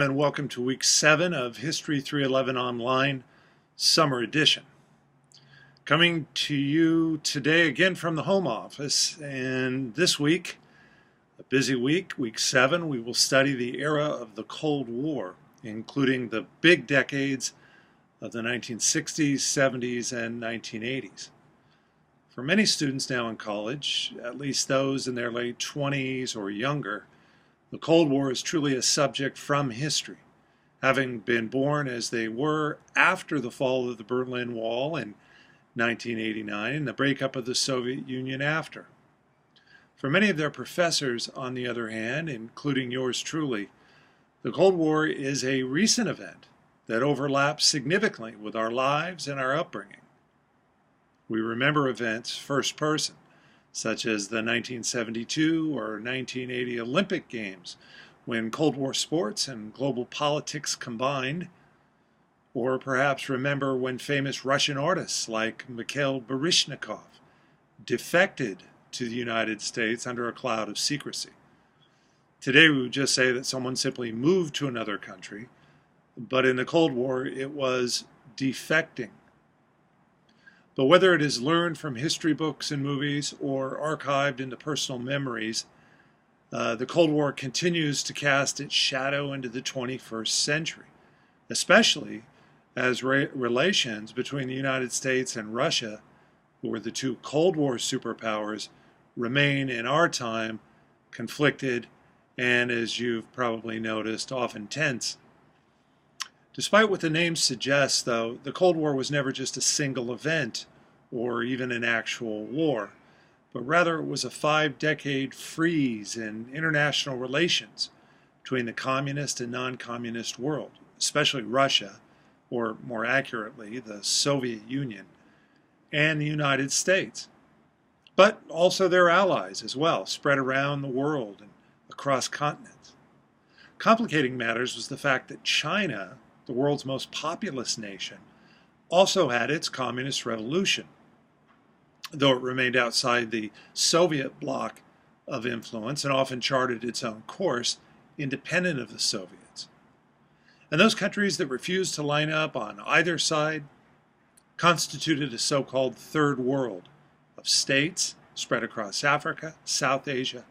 And welcome to week 7 of History 311 Online Summer Edition. Coming to you today again from the home office, and this week, a busy week, week 7, we will study the era of the Cold War, including the big decades of the 1960s, 70s, and 1980s. For many students now in college, at least those in their late 20s or younger, the Cold War is truly a subject from history, having been born as they were after the fall of the Berlin Wall in 1989 and the breakup of the Soviet Union after. For many of their professors, on the other hand, including yours truly, the Cold War is a recent event that overlaps significantly with our lives and our upbringing. We remember events first person, such as the 1972 or 1980 Olympic Games, when Cold War sports and global politics combined, or perhaps remember when famous Russian artists like Mikhail Baryshnikov defected to the United States under a cloud of secrecy. Today we would just say that someone simply moved to another country, but in the Cold War it was defecting. But whether it is learned from history books and movies or archived into personal memories, the Cold War continues to cast its shadow into the 21st century, especially as relations between the United States and Russia, who were the two Cold War superpowers, remain in our time conflicted and, as you've probably noticed, often tense. Despite what the name suggests, though, the Cold War was never just a single event or even an actual war, but rather it was a 5-decade freeze in international relations between the communist and non-communist world, especially Russia, or more accurately, the Soviet Union, and the United States, but also their allies as well, spread around the world and across continents. Complicating matters was the fact that China, the world's most populous nation, also had its communist revolution, though it remained outside the Soviet bloc of influence and often charted its own course, independent of the Soviets. And those countries that refused to line up on either side constituted a so-called third world of states spread across Africa, South Asia,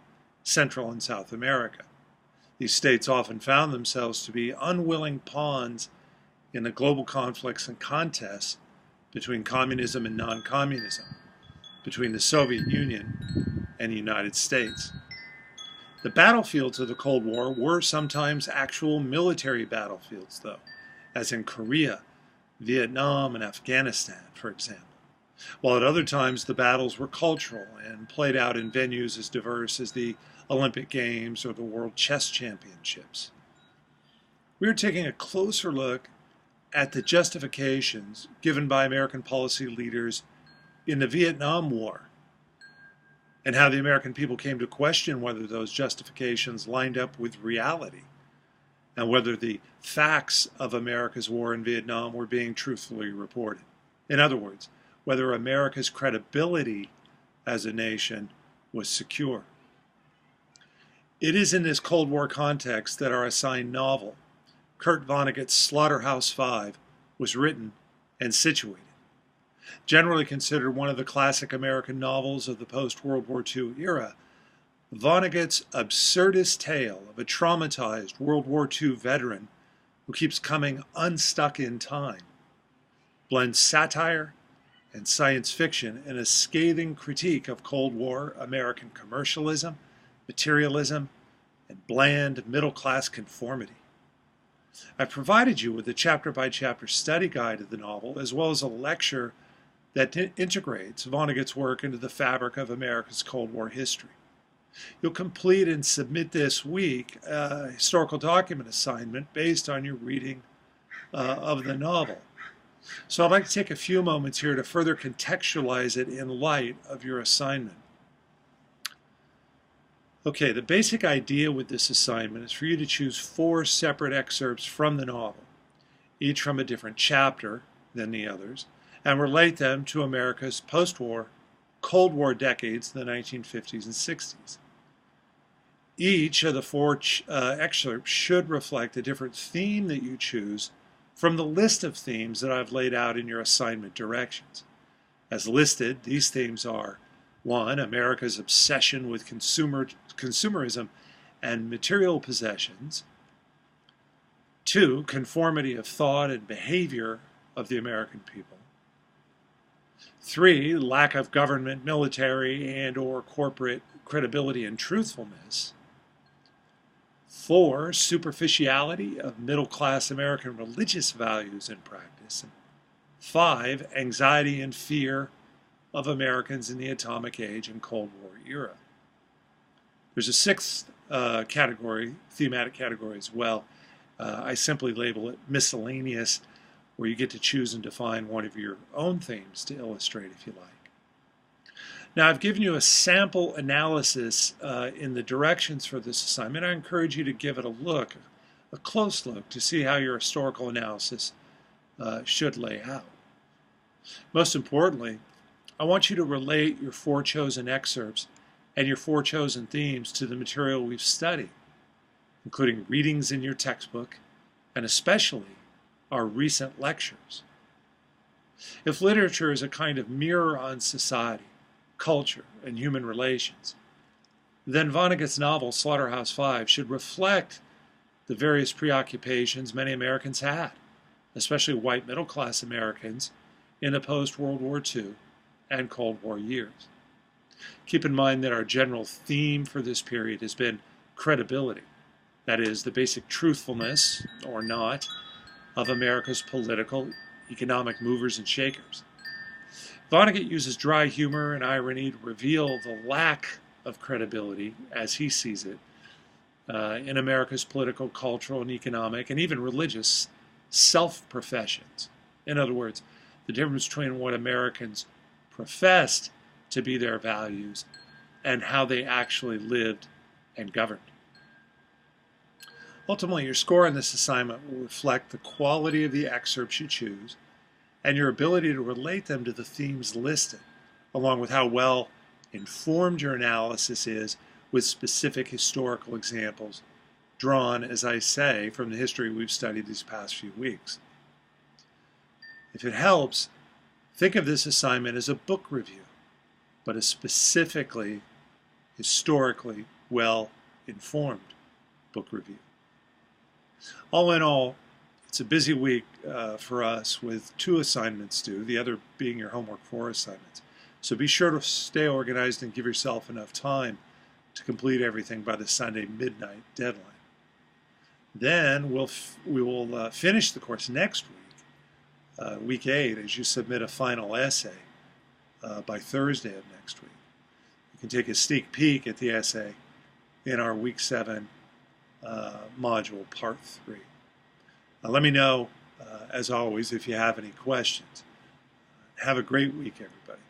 Central and South America. These states often found themselves to be unwilling pawns in the global conflicts and contests between communism and non-communism, between the Soviet Union and the United States. The battlefields of the Cold War were sometimes actual military battlefields, though, as in Korea, Vietnam, and Afghanistan, for example, while at other times the battles were cultural and played out in venues as diverse as the Olympic Games or the World Chess Championships. We are taking a closer look at the justifications given by American policy leaders in the Vietnam War and how the American people came to question whether those justifications lined up with reality and whether the facts of America's war in Vietnam were being truthfully reported. In other words, whether America's credibility as a nation was secure. It is in this Cold War context that our assigned novel, Kurt Vonnegut's Slaughterhouse-Five, was written and situated. Generally considered one of the classic American novels of the post-World War II era, Vonnegut's absurdist tale of a traumatized World War II veteran who keeps coming unstuck in time blends satire and science fiction in a scathing critique of Cold War American commercialism, materialism, and bland middle-class conformity. I've provided you with a chapter-by-chapter study guide of the novel, as well as a lecture that integrates Vonnegut's work into the fabric of America's Cold War history. You'll complete and submit this week a historical document assignment based on your reading of the novel. So I'd like to take a few moments here to further contextualize it in light of your assignment. Okay, the basic idea with this assignment is for you to choose 4 separate excerpts from the novel, each from a different chapter than the others, and relate them to America's post-war, Cold War decades, the 1950s and 60s. Each of the four excerpts should reflect a different theme that you choose from the list of themes that I've laid out in your assignment directions. As listed, these themes are: 1. America's obsession with consumerism and material possessions. 2. Conformity of thought and behavior of the American people. 3. Lack of government, military, and/or corporate credibility and truthfulness. 4. Superficiality of middle-class American religious values and practice. 5. Anxiety and fear of Americans in the atomic age and Cold War era. There's a sixth thematic category as well. I simply label it miscellaneous, where you get to choose and define one of your own themes to illustrate if you like. Now, I've given you a sample analysis in the directions for this assignment. I encourage you to give it a close look, to see how your historical analysis should lay out. Most importantly, I want you to relate your 4 chosen excerpts and your 4 chosen themes to the material we've studied, including readings in your textbook and especially our recent lectures. If literature is a kind of mirror on society, culture, and human relations, then Vonnegut's novel Slaughterhouse-Five should reflect the various preoccupations many Americans had, especially white middle-class Americans in the post-World War II and Cold War years. Keep in mind that our general theme for this period has been credibility, that is, the basic truthfulness, or not, of America's political, economic movers and shakers. Vonnegut uses dry humor and irony to reveal the lack of credibility, as he sees it, in America's political, cultural, and economic, and even religious self-professions. In other words, the difference between what Americans professed to be their values and how they actually lived and governed. Ultimately, your score on this assignment will reflect the quality of the excerpts you choose and your ability to relate them to the themes listed, along with how well informed your analysis is with specific historical examples drawn, as I say, from the history we've studied these past few weeks. If it helps, think of this assignment as a book review, but a specifically, historically well-informed book review. All in all, it's a busy week for us with 2 assignments due, the other being your homework 4 assignments. So be sure to stay organized and give yourself enough time to complete everything by the Sunday midnight deadline. Then we will finish the course next week, week 8, as you submit a final essay by Thursday of next week. You can take a sneak peek at the essay in our week 7 module, part 3. Let me know, as always, if you have any questions. Have a great week, everybody.